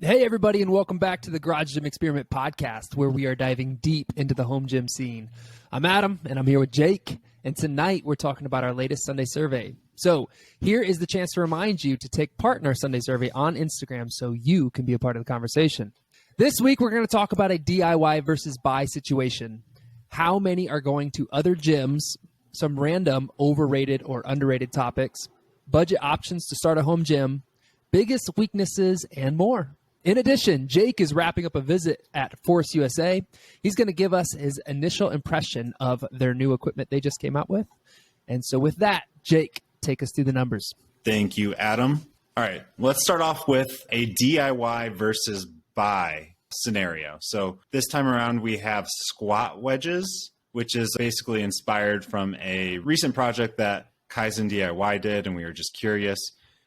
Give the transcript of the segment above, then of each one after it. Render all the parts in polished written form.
Hey, everybody, and welcome back to the Garage Gym Experiment podcast, where we are diving deep into the home gym scene. I'm Adam, and I'm here with Jake, and tonight we're talking about our latest Sunday survey. So here is the chance to remind you to take part in our Sunday survey on Instagram so you can be a part of the conversation. This week, we're going to talk about a DIY versus buy situation. How many are going to other gyms, some random overrated or underrated topics, budget options to start a home gym, biggest weaknesses, and more. In addition, Jake is wrapping up a visit at Force USA. He's going to give us his initial impression of their new equipment they just came out with. And so with that, Jake, take us through the numbers. Thank you, Adam. All right, let's start off with a DIY versus buy scenario. So this time around, we have squat wedges, which is basically inspired from a recent project that Kaizen DIY did, and we were just curious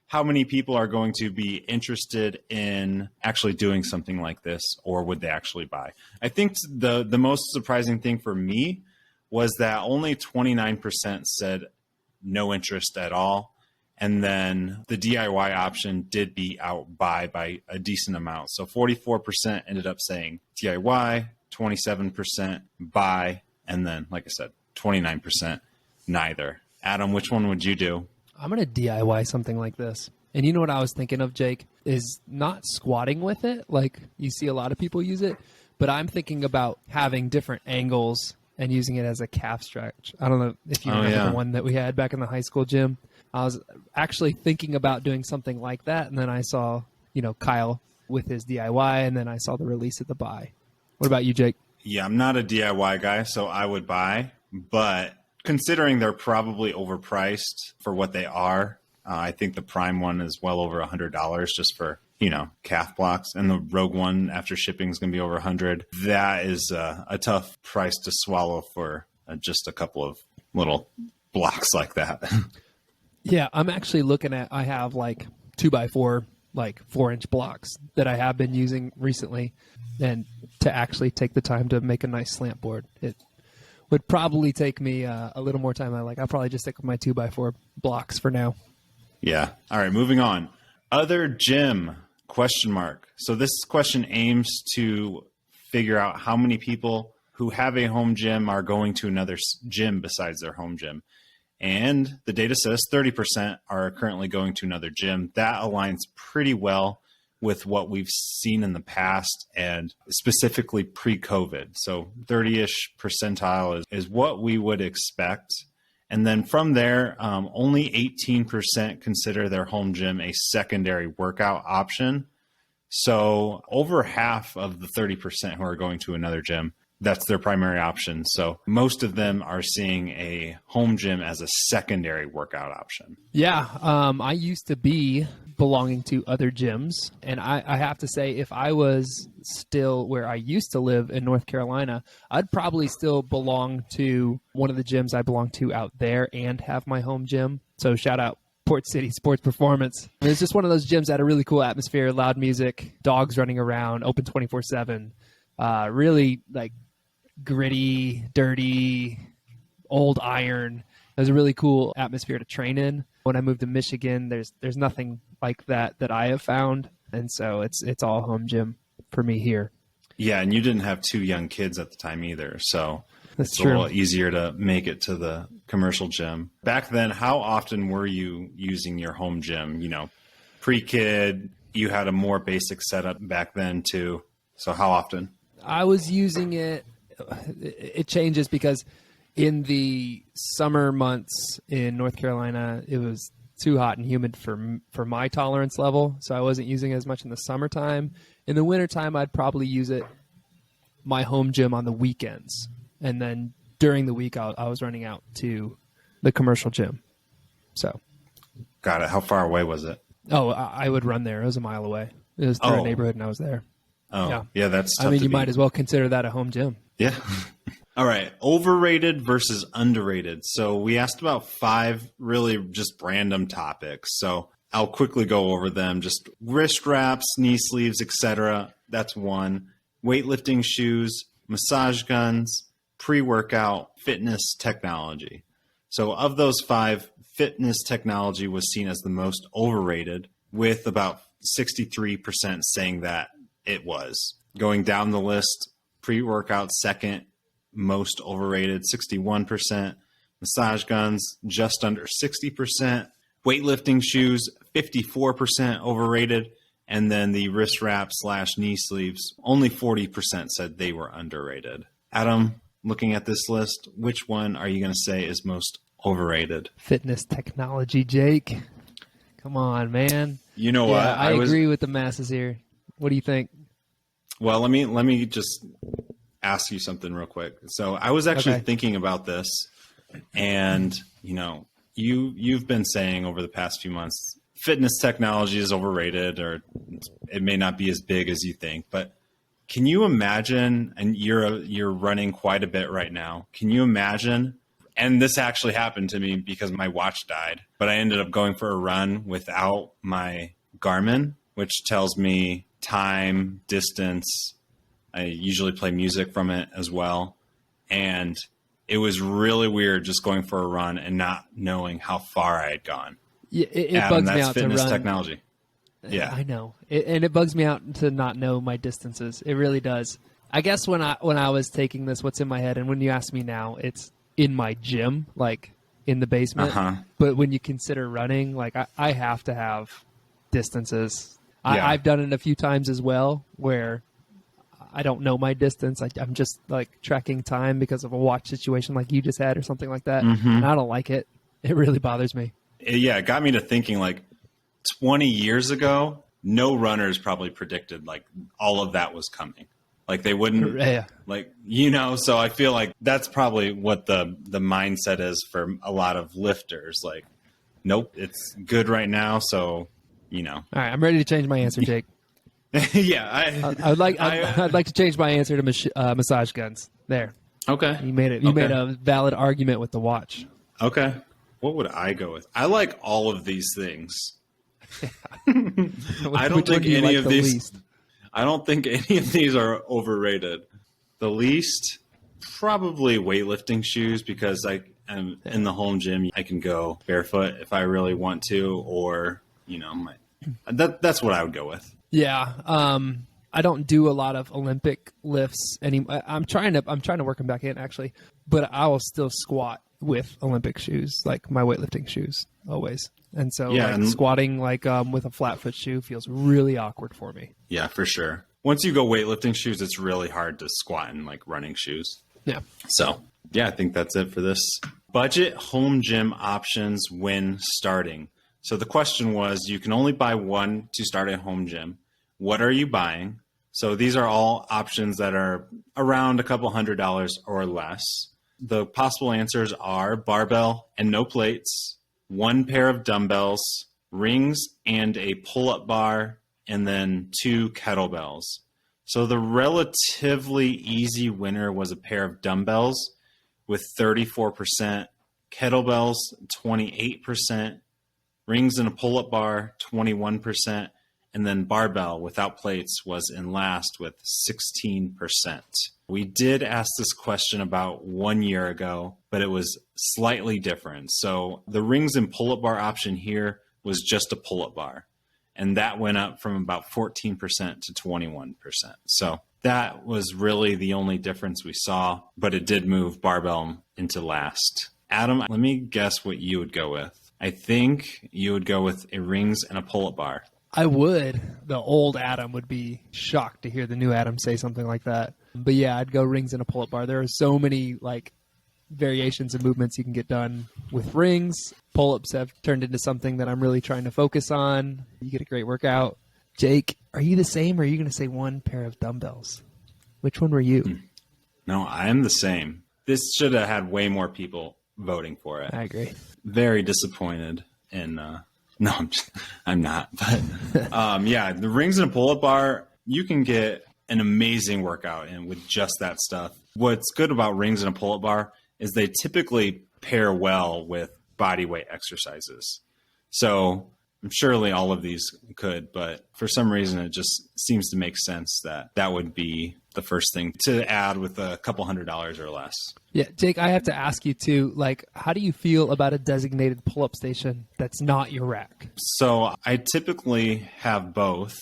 how many people are going to be interested in actually doing something like this, or would they actually buy? I think the most surprising thing for me was that only 29% said no interest at all. And then the DIY option did beat out by a decent amount. So 44% ended up saying DIY, 27% buy, and then, like I said, 29% neither. Adam, which one would you do? I'm going to DIY something like this. And you know what I was thinking of, Jake, is not squatting with it like you see a lot of people use it, but I'm thinking about having different angles and using it as a calf stretch. I don't know if you remember the one that we had back in the high school gym. I was actually thinking about doing something like that, and then I saw, Kyle with his DIY, and then I saw the release at the buy. What about you, Jake? Yeah, I'm not a DIY guy, so I would buy, but considering they're probably overpriced for what they are, I think the Prime one is well over $100 just for, calf blocks. And the Rogue one after shipping is going to be over $100. That is a tough price to swallow for just a couple of little blocks like that. Yeah, I'm actually looking at, I have like 2x4, like 4-inch blocks that I have been using recently. And to actually take the time to make a nice slant board, it would probably take me a little more time. I'll probably just stick with my 2x4 blocks for now. Yeah. All right, moving on. Other gym, ? So this question aims to figure out how many people who have a home gym are going to another gym besides their home gym. And the data says 30% are currently going to another gym. That aligns pretty well with what we've seen in the past and specifically pre-COVID. So 30-ish percentile is what we would expect. And then from there, only 18% consider their home gym a secondary workout option. So over half of the 30% who are going to another gym, that's their primary option. So most of them are seeing a home gym as a secondary workout option. Yeah, I used to be belonging to other gyms. And I have to say, if I was still where I used to live in North Carolina, I'd probably still belong to one of the gyms I belong to out there and have my home gym. So shout out Port City Sports Performance. It's just one of those gyms that had a really cool atmosphere, loud music, dogs running around, open 24/7. Really like gritty, dirty, old iron. It was a really cool atmosphere to train in. When I moved to Michigan, there's nothing like that I have found. And so it's all home gym for me here. Yeah, and you didn't have 2 young kids at the time either. So That's it's true. a little easier to make it to the commercial gym. Back then, how often were you using your home gym? Pre-kid, you had a more basic setup back then too. So how often? I was using it. It changes because in the summer months in North Carolina, it was too hot and humid for my tolerance level. So I wasn't using it as much in the summertime. In the wintertime, I'd probably use my home gym on the weekends. And then during the week, I was running out to the commercial gym. So. Got it. How far away was it? Oh, I would run there. It was a mile away. It was through our neighborhood and I was there. Oh, yeah, that's tough. You might as well consider that a home gym. Yeah. All right. Overrated versus underrated. So we asked about 5 really just random topics. So I'll quickly go over them. Just wrist wraps, knee sleeves, etc. That's 1. Weightlifting shoes, massage guns, pre-workout, fitness technology. So of those 5, fitness technology was seen as the most overrated, with about 63% saying that it was. Going down the list, pre-workout second most overrated, 61%. Massage guns, just under 60%. Weightlifting shoes, 54% overrated. And then the wrist wrap / knee sleeves, only 40% said they were underrated. Adam, looking at this list, which one are you going to say is most overrated? Fitness technology, Jake. Come on, man. You know what? I agree with the masses here. What do you think? Well, let me just ask you something real quick. So I was actually thinking about this, and you've been saying over the past few months, fitness technology is overrated, or it may not be as big as you think. But can you imagine? And you're running quite a bit right now. Can you imagine? And this actually happened to me because my watch died, but I ended up going for a run without my Garmin, which tells me time, distance. I usually play music from it as well. And it was really weird just going for a run and not knowing how far I had gone. Yeah, it bugs me out to run. Fitness technology. Yeah, I know, and it bugs me out to not know my distances. It really does. I guess when I was taking this, what's in my head, and when you ask me now, it's in my gym, like in the basement. But when you consider running, like I have to have distances. Yeah. I've done it a few times as well, where I don't know my distance. I'm just like tracking time because of a watch situation like you just had or something like that. And I don't like it. It really bothers me. Yeah, it got me to thinking, like 20 years ago, no runners probably predicted like all of that was coming. Like they wouldn't, so I feel like that's probably what the mindset is for a lot of lifters. Like, nope, it's good right now. So, All right, I'm ready to change my answer, Jake. Yeah, I'd like to change my answer to massage guns. There. Okay. You made it. You made a valid argument with the watch. Okay. What would I go with? I like all of these things. I don't think any of these. Least? I don't think any of these are overrated. The least, probably weightlifting shoes, because I am in the home gym. I can go barefoot if I really want to, or that's what I would go with. Yeah. I don't do a lot of Olympic lifts anymore. I'm trying to work them back in actually, but I will still squat with Olympic shoes, like my weightlifting shoes, always. And so squatting with a flat foot shoe feels really awkward for me. Yeah, for sure. Once you go weightlifting shoes, it's really hard to squat in like running shoes. Yeah. So yeah, I think that's it for this. Budget home gym options when starting. So the question was, you can only buy one to start a home gym. What are you buying? So these are all options that are around a couple $100 or less. The possible answers are barbell and no plates, one pair of dumbbells, rings and a pull-up bar, and then 2 kettlebells. So the relatively easy winner was a pair of dumbbells with 34%, kettlebells 28%, rings and a pull-up bar 21%, and then barbell without plates was in last with 16%. We did ask this question about 1 year ago, but it was slightly different. So the rings and pull-up bar option here was just a pull-up bar, and that went up from about 14% to 21%. So that was really the only difference we saw, but it did move barbell into last. Adam, let me guess what you would go with. I think you would go with a rings and a pull-up bar. I would. The old Adam would be shocked to hear the new Adam say something like that. But yeah, I'd go rings and a pull-up bar. There are so many variations and movements you can get done with rings. Pull-ups have turned into something that I'm really trying to focus on. You get a great workout. Jake, are you the same, or are you going to say one pair of dumbbells? Which one were you? No, I am the same. This should have had way more people voting for it. I agree. Very disappointed in no, I'm not. But the rings and a pull-up bar, you can get an amazing workout in with just that stuff. What's good about rings and a pull-up bar is they typically pair well with body weight exercises. So surely all of these could, but for some reason it just seems to make sense that would be the first thing to add with a couple $100 or less. Yeah, Jake, I have to ask you too, like, how do you feel about a designated pull-up station that's not your rack? So I typically have both,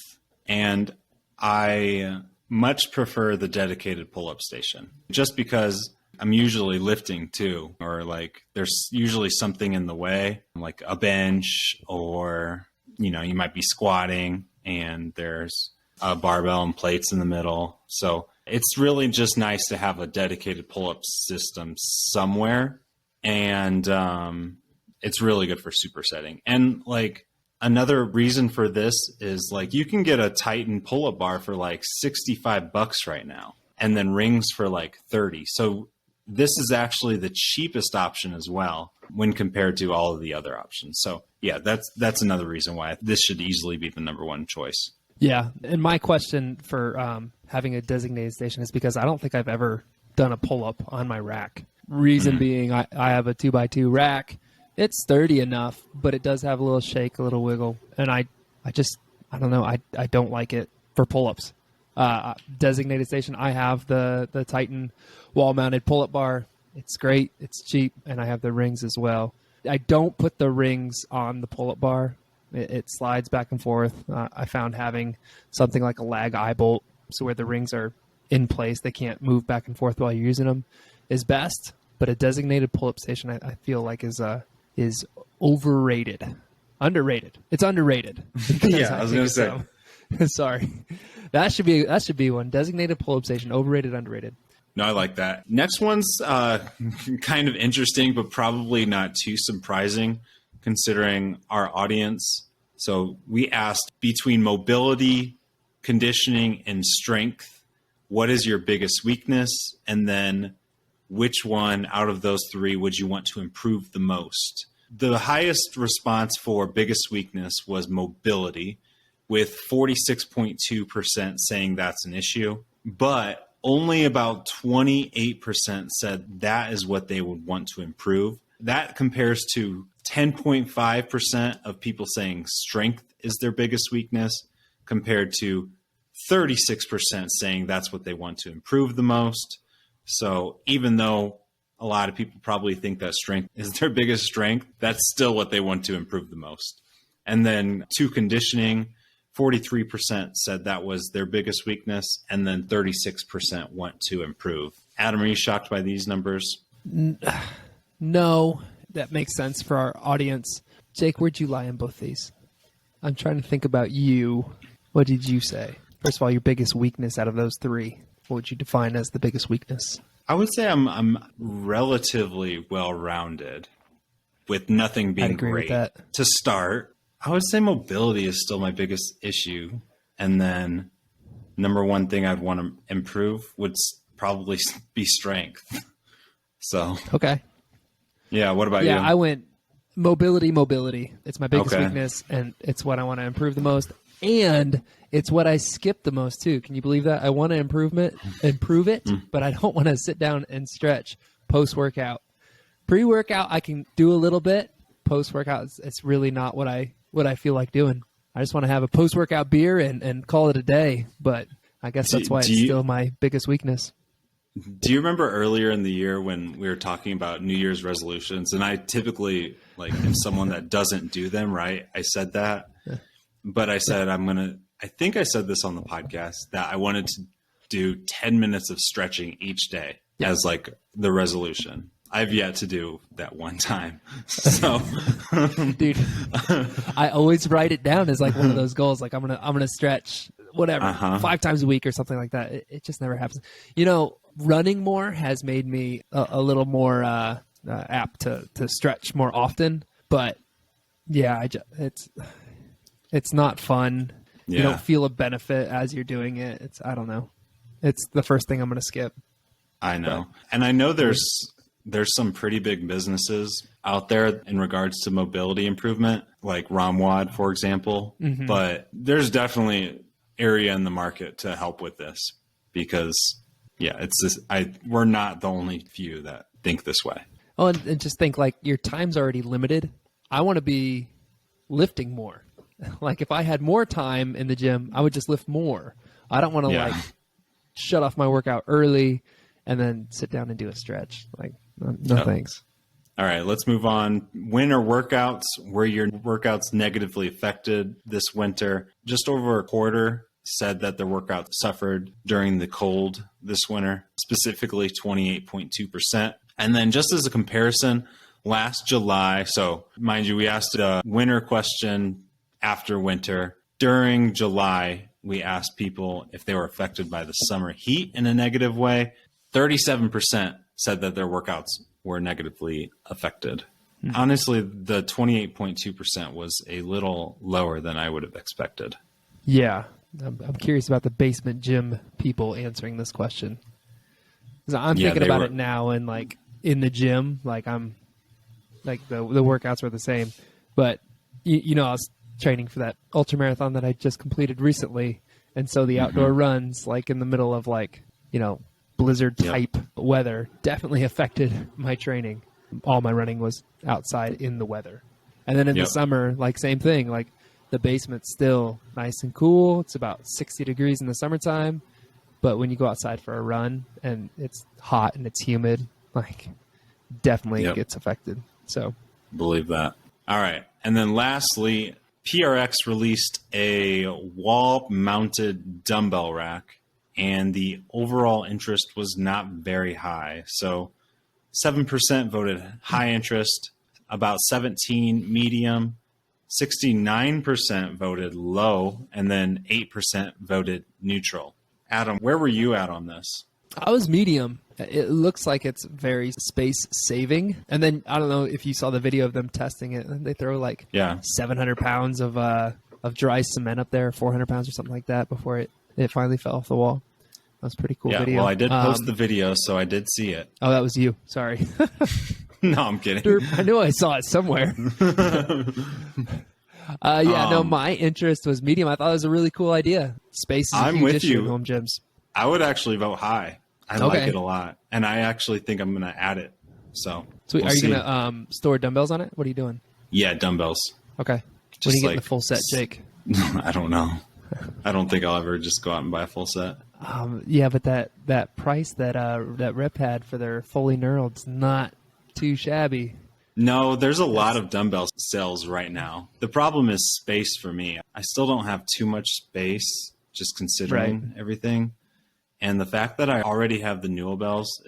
and I much prefer the dedicated pull-up station just because I'm usually lifting too, or like there's usually something in the way, like a bench, or, you know, you might be squatting and there's a barbell and plates in the middle. So it's really just nice to have a dedicated pull-up system somewhere. And it's really good for supersetting. And like another reason for this is like you can get a Titan pull-up bar for like $65 right now, and then rings for like 30. So this is actually the cheapest option as well when compared to all of the other options. So yeah, that's another reason why this should easily be the number one choice. Yeah, and my question for having a designated station is because I don't think I've ever done a pull-up on my rack. Reason being, I have a 2x2 rack. It's sturdy enough, but it does have a little shake, a little wiggle, and I don't know, I don't like it for pull-ups. Designated station, I have the Titan wall-mounted pull-up bar. It's great, it's cheap, and I have the rings as well. I don't put the rings on the pull-up bar. It slides back and forth. I found having something like a lag eye bolt, so where the rings are in place, they can't move back and forth while you're using them, is best. But a designated pull-up station, I feel like is overrated, underrated. It's underrated. Yeah, I was going to say. Sorry, that should be one. Designated pull-up station, overrated, underrated. No, I like that. Next one's kind of interesting, but probably not too surprising considering our audience. So we asked, between mobility, conditioning, and strength, what is your biggest weakness? And then which one out of those three would you want to improve the most? The highest response for biggest weakness was mobility, with 46.2% saying that's an issue, but only about 28% said that is what they would want to improve. That compares to 10.5% of people saying strength is their biggest weakness, compared to 36% saying that's what they want to improve the most. So even though a lot of people probably think that strength is their biggest strength, that's still what they want to improve the most. And then to conditioning, 43% said that was their biggest weakness, and then 36% want to improve. Adam, are you shocked by these numbers? No, that makes sense for our audience. Jake, where'd you lie in both these? I'm trying to think about you. What did you say? First of all, your biggest weakness out of those three. What would you define as the biggest weakness? I would say I'm relatively well-rounded, with nothing being agree great. with that. To start, I would say mobility is still my biggest issue. And then number one thing I'd want to improve would probably be strength. So, okay. Yeah, what about you? Yeah, I went mobility. It's my biggest weakness, and it's what I want to improve the most. And it's what I skip the most, too. Can you believe that? I want to improve it, but I don't want to sit down and stretch post-workout. Pre-workout, I can do a little bit. Post-workout, it's really not what I feel like doing. I just want to have a post-workout beer and call it a day, but I guess that's why it's still my biggest weakness. Do you remember earlier in the year when we were talking about New Year's resolutions? And I typically am someone that doesn't do them, right? I said that, but I said I think I said this on the podcast, that I wanted to do 10 minutes of stretching each day as like the resolution. I've yet to do that one time. So, dude, I always write it down as like one of those goals. Like I'm gonna stretch whatever 5 times a week or something like that. It just never happens. You know, running more has made me a little more apt to stretch more often. But yeah, it's not fun. Yeah. You don't feel a benefit as you're doing it. I don't know. It's the first thing I'm gonna skip. I know, and I know there's some pretty big businesses out there in regards to mobility improvement, like Ramwad, for example. Mm-hmm. But there's definitely area in the market to help with this because, we're not the only few that think this way. Oh, and just think like your time's already limited. I want to be lifting more. Like if I had more time in the gym, I would just lift more. I don't want to shut off my workout early and then sit down and do a stretch. Like, no thanks. All right, let's move on. Winter workouts, were your workouts negatively affected this winter? Just over a quarter said that their workouts suffered during the cold this winter, specifically 28.2%. And then just as a comparison, last July, so mind you, we asked a winter question after winter. During July, we asked people if they were affected by the summer heat in a negative way. 37% said that their workouts were negatively affected. Mm-hmm. Honestly, the 28.2% was a little lower than I would have expected. Yeah. I'm curious about the basement gym people answering this question. 'Cause I'm thinking about it now, and like in the gym, like I'm like the workouts were the same, but you know, I was training for that ultra marathon that I just completed recently. And so the outdoor runs, like in the middle of like, you know, blizzard type weather, definitely affected my training. All my running was outside in the weather. And then in the summer, like same thing, like the basement's still nice and cool. It's about 60 degrees in the summertime. But when you go outside for a run and it's hot and it's humid, like definitely gets affected. So believe that. All right. And then lastly, PRX released a wall-mounted dumbbell rack, and the overall interest was not very high. So 7% voted high interest, about 17 medium, 69% voted low, and then 8% voted neutral. Adam, where were you at on this? I was medium. It looks like it's very space saving. And then I don't know if you saw the video of them testing it. They throw like 700 pounds of dry cement up there, 400 pounds or something like that before it finally fell off the wall. That was a pretty cool video. Well, I did post the video, so I did see it. Oh, that was you. Sorry. No, I'm kidding. I knew I saw it somewhere. No, my interest was medium. I thought it was a really cool idea. Space is a huge issue in home gyms. I would actually vote high. I like it a lot. And I actually think I'm going to add it. So, sweet. Are you going to store dumbbells on it? What are you doing? Yeah, dumbbells. Okay. When are you getting the full set, Jake? I don't know. I don't think I'll ever just go out and buy a full set. Yeah, but that price that Rep had for their fully knurled is not too shabby. No, there's a lot of dumbbell sales right now. The problem is space for me. I still don't have too much space, just considering everything. And the fact that I already have the Newell bells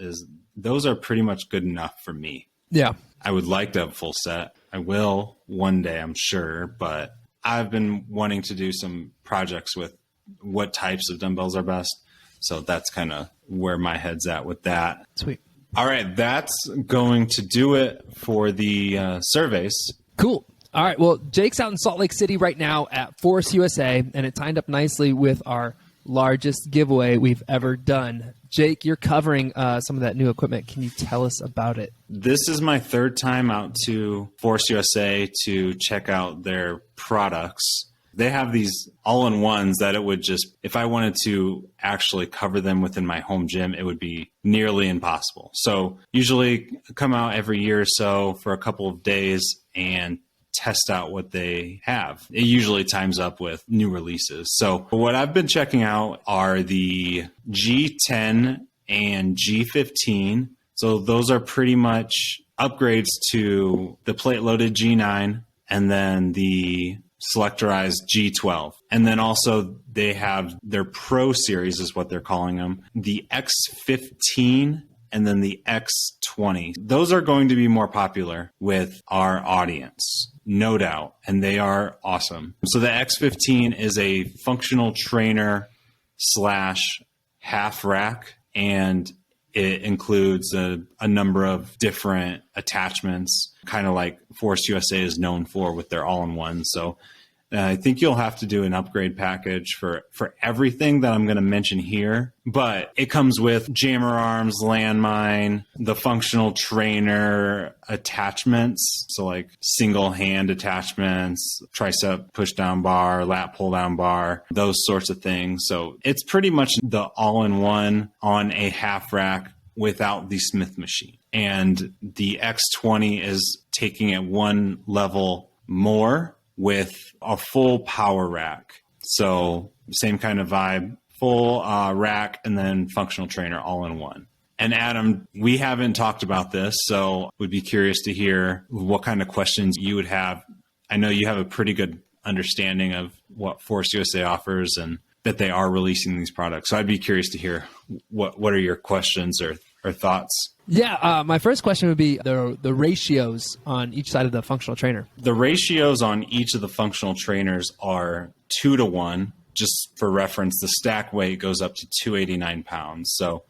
those are pretty much good enough for me. Yeah. I would like to have a full set. I will one day, I'm sure, but I've been wanting to do some projects with what types of dumbbells are best. So that's kind of where my head's at with that. Sweet. All right. That's going to do it for the surveys. Cool. All right. Well, Jake's out in Salt Lake City right now at Force USA, and it timed up nicely with our largest giveaway we've ever done. Jake, you're covering some of that new equipment. Can you tell us about it? This is my third time out to Force USA to check out their products. They have these all-in-ones that it would just, if I wanted to actually cover them within my home gym, it would be nearly impossible. So usually come out every year or so for a couple of days and test out what they have. It usually times up with new releases. So what I've been checking out are the G10 and G15. So those are pretty much upgrades to the plate-loaded G9 and then the selectorized G12. And then also they have their Pro series is what they're calling them. The X15 and then the X20. Those are going to be more popular with our audience, no doubt. And they are awesome. So the X15 is a functional trainer / half rack, and it includes a number of different attachments, kind of like Force USA is known for with their all-in-one. So I think you'll have to do an upgrade package for everything that I'm going to mention here. But it comes with jammer arms, landmine, the functional trainer attachments. So like single hand attachments, tricep push down bar, lat pull down bar, those sorts of things. So it's pretty much the all-in-one on a half rack without the Smith machine. And the X20 is taking it one level more with a full power rack. So same kind of vibe, full rack, and then functional trainer all in one. And Adam, we haven't talked about this, so would be curious to hear what kind of questions you would have. I know you have a pretty good understanding of what Forest USA offers and that they are releasing these products. So I'd be curious to hear what are your questions or thoughts? Yeah, my first question would be the ratios on each side of the functional trainer. The ratios on each of the functional trainers are 2-to-1. Just for reference, the stack weight goes up to 289 pounds. So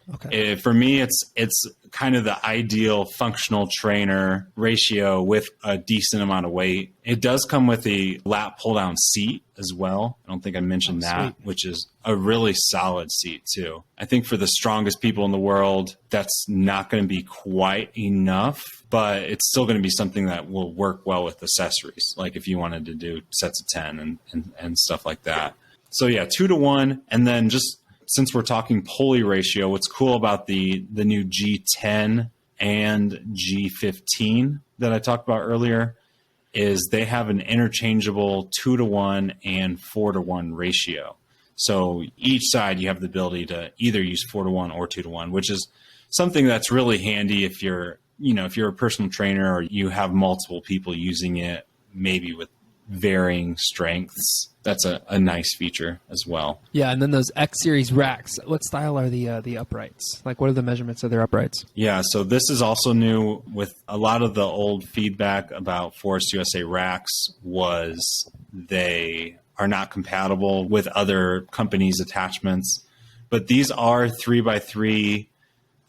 for me, it's kind of the ideal functional trainer ratio with a decent amount of weight. It does come with a lat pull down seat as well. I don't think I mentioned that, which is a really solid seat too. I think for the strongest people in the world, that's not going to be quite enough, but it's still going to be something that will work well with accessories. Like if you wanted to do sets of 10 and stuff like that. So yeah, 2-to-1. And then just since we're talking pulley ratio, what's cool about the new G10 and G15 that I talked about earlier is they have an interchangeable 2-to-1 and 4-to-1 ratio. So each side you have the ability to either use 4-to-1 or 2-to-1, which is something that's really handy if you're a personal trainer or you have multiple people using it, maybe with varying strengths. That's a nice feature as well. Yeah, and then those X series racks. What style are the uprights? Like, what are the measurements of their uprights? Yeah, so this is also new. With a lot of the old feedback about Forest USA racks was they are not compatible with other companies' attachments. But these are 3x3,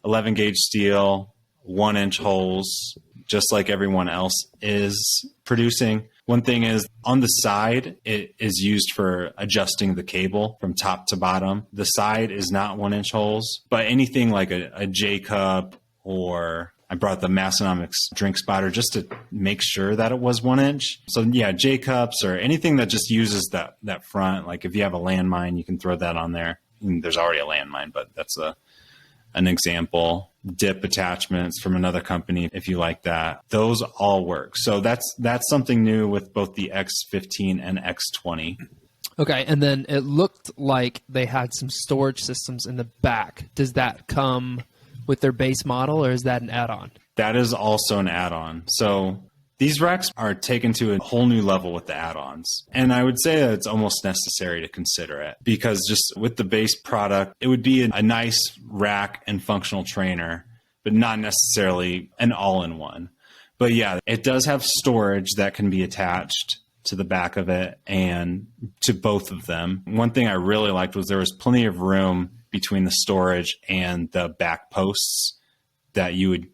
11 gauge steel, 1-inch holes, just like everyone else is producing. One thing is on the side, it is used for adjusting the cable from top to bottom. The side is not 1-inch holes, but anything like a J cup, or I brought the Massonomics drink spotter just to make sure that it was 1-inch. So yeah, J cups or anything that just uses that front. Like if you have a landmine, you can throw that on there. There's already a landmine, but that's an example. Dip attachments from another company, if you like that. Those all work. So that's something new with both the X15 and X20. Okay, and then it looked like they had some storage systems in the back. Does that come with their base model, or is that an add-on? That is also an add-on. So these racks are taken to a whole new level with the add-ons. And I would say that it's almost necessary to consider it, because just with the base product, it would be a nice rack and functional trainer, but not necessarily an all-in-one. But yeah, it does have storage that can be attached to the back of it and to both of them. One thing I really liked was there was plenty of room between the storage and the back posts that you would,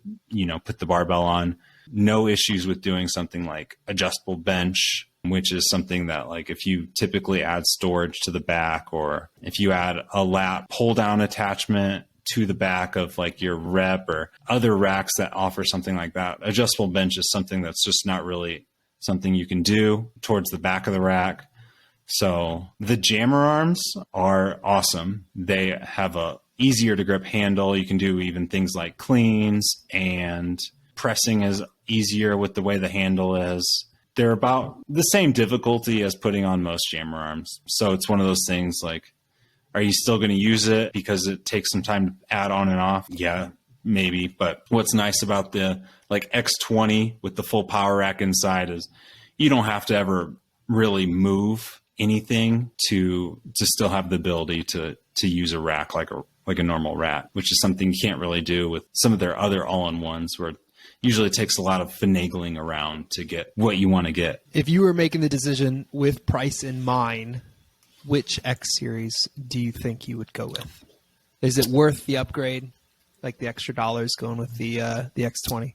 put the barbell on. No issues with doing something like adjustable bench, which is something that, like, if you typically add storage to the back, or if you add a lat pull down attachment to the back of like your rep or other racks that offer something like that, adjustable bench is something that's just not really something you can do towards the back of the rack. So the jammer arms are awesome. They have a easier to grip handle. You can do even things like cleans, and pressing is easier with the way the handle is. They're about the same difficulty as putting on most jammer arms. So it's one of those things like, are you still going to use it because it takes some time to add on and off? Yeah, maybe. But what's nice about the like X20 with the full power rack inside is you don't have to ever really move anything to still have the ability to use a rack like a normal rack, which is something you can't really do with some of their other all-in-ones, where usually it takes a lot of finagling around to get what you want to get. If you were making the decision with price in mind, which X series do you think you would go with? Is it worth the upgrade, like the extra dollars going with the X20?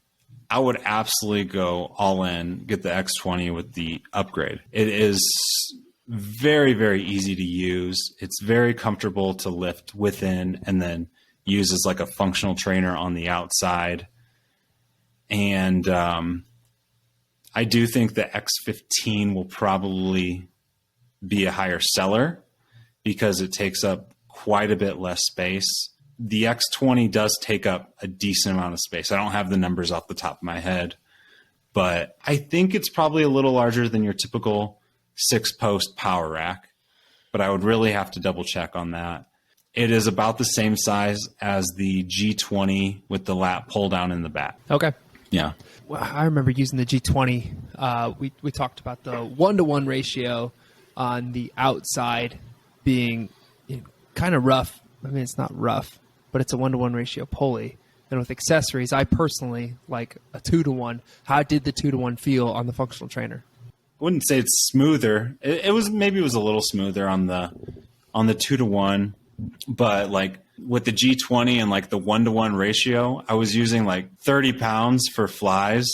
I would absolutely go all in, get the X20 with the upgrade. It is very, very easy to use. It's very comfortable to lift within and then use as like a functional trainer on the outside. And I do think the X15 will probably be a higher seller because it takes up quite a bit less space. The X20 does take up a decent amount of space. I don't have the numbers off the top of my head, but I think it's probably a little larger than your typical 6-post power rack, but I would really have to double check on that. It is about the same size as the G20 with the lat pull down in the back. Okay. Yeah. Well, I remember using the G20. We talked about the 1-to-1 ratio on the outside being kind of rough. I mean, it's not rough, but it's a 1-to-1 ratio pulley. And with accessories, I personally like a 2-to-1. How did the 2-to-1 feel on the functional trainer? I wouldn't say it's smoother. It was a little smoother on the 2-to-1, but like with the G20 and like the 1-to-1 ratio, I was using like 30 pounds for flies,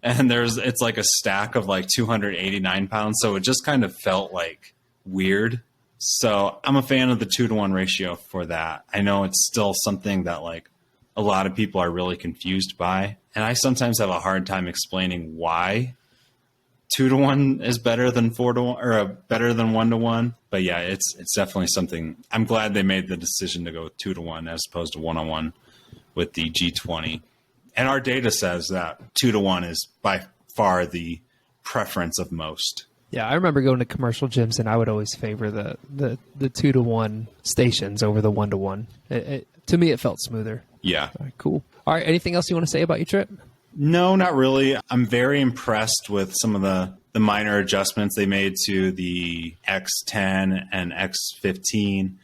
and it's like a stack of like 289 pounds. So it just kind of felt like weird. So I'm a fan of the 2-to-1 ratio for that. I know it's still something that like a lot of people are really confused by. And I sometimes have a hard time explaining why 2-to-1 is better than 4-to-1 or better than 1-to-1. But yeah, it's definitely something. I'm glad they made the decision to go 2-to-1 as opposed to 1-on-1 with the G20. And our data says that 2-to-1 is by far the preference of most. Yeah, I remember going to commercial gyms, and I would always favor the 2-to-1 stations over the 1-to-1. To me, it felt smoother. Yeah. All right, cool. All right, anything else you want to say about your trip? No, not really. I'm very impressed with some of the minor adjustments they made to the X10 and X15.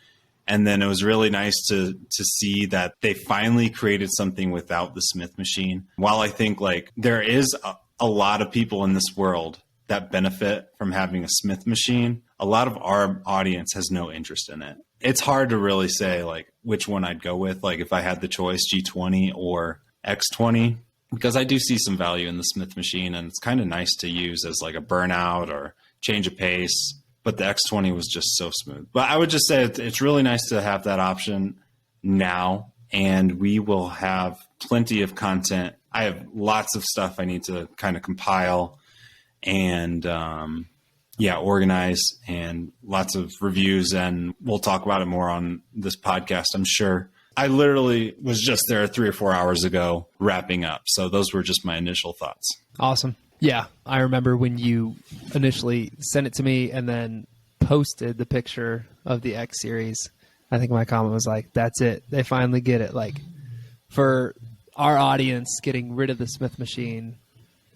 And then it was really nice to see that they finally created something without the Smith machine. While I think like there is a lot of people in this world that benefit from having a Smith machine, a lot of our audience has no interest in it. It's hard to really say like which one I'd go with, like if I had the choice, G20 or X20, because I do see some value in the Smith machine, and it's kind of nice to use as like a burnout or change of pace. But the X20 was just so smooth. But I would just say it's really nice to have that option now, and we will have plenty of content. I have lots of stuff I need to kind of compile and organize, and lots of reviews, and we'll talk about it more on this podcast, I'm sure. I literally was just there 3 or 4 hours ago wrapping up. So those were just my initial thoughts. Awesome. Yeah, I remember when you initially sent it to me and then posted the picture of the X series. I think my comment was like, that's it. They finally get it. Like, for our audience, getting rid of the Smith machine,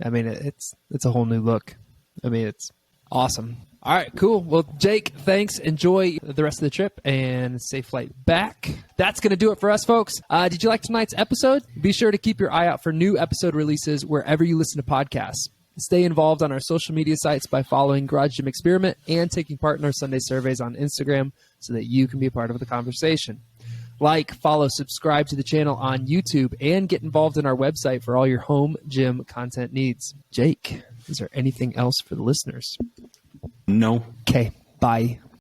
I mean, it's a whole new look. I mean, it's awesome. All right, cool. Well, Jake, thanks. Enjoy the rest of the trip and safe flight back. That's going to do it for us, folks. Did you like tonight's episode? Be sure to keep your eye out for new episode releases wherever you listen to podcasts. Stay involved on our social media sites by following Garage Gym Experiment and taking part in our Sunday surveys on Instagram so that you can be a part of the conversation. Like, follow, subscribe to the channel on YouTube, and get involved in our website for all your home gym content needs. Jake, is there anything else for the listeners? No. Okay, bye.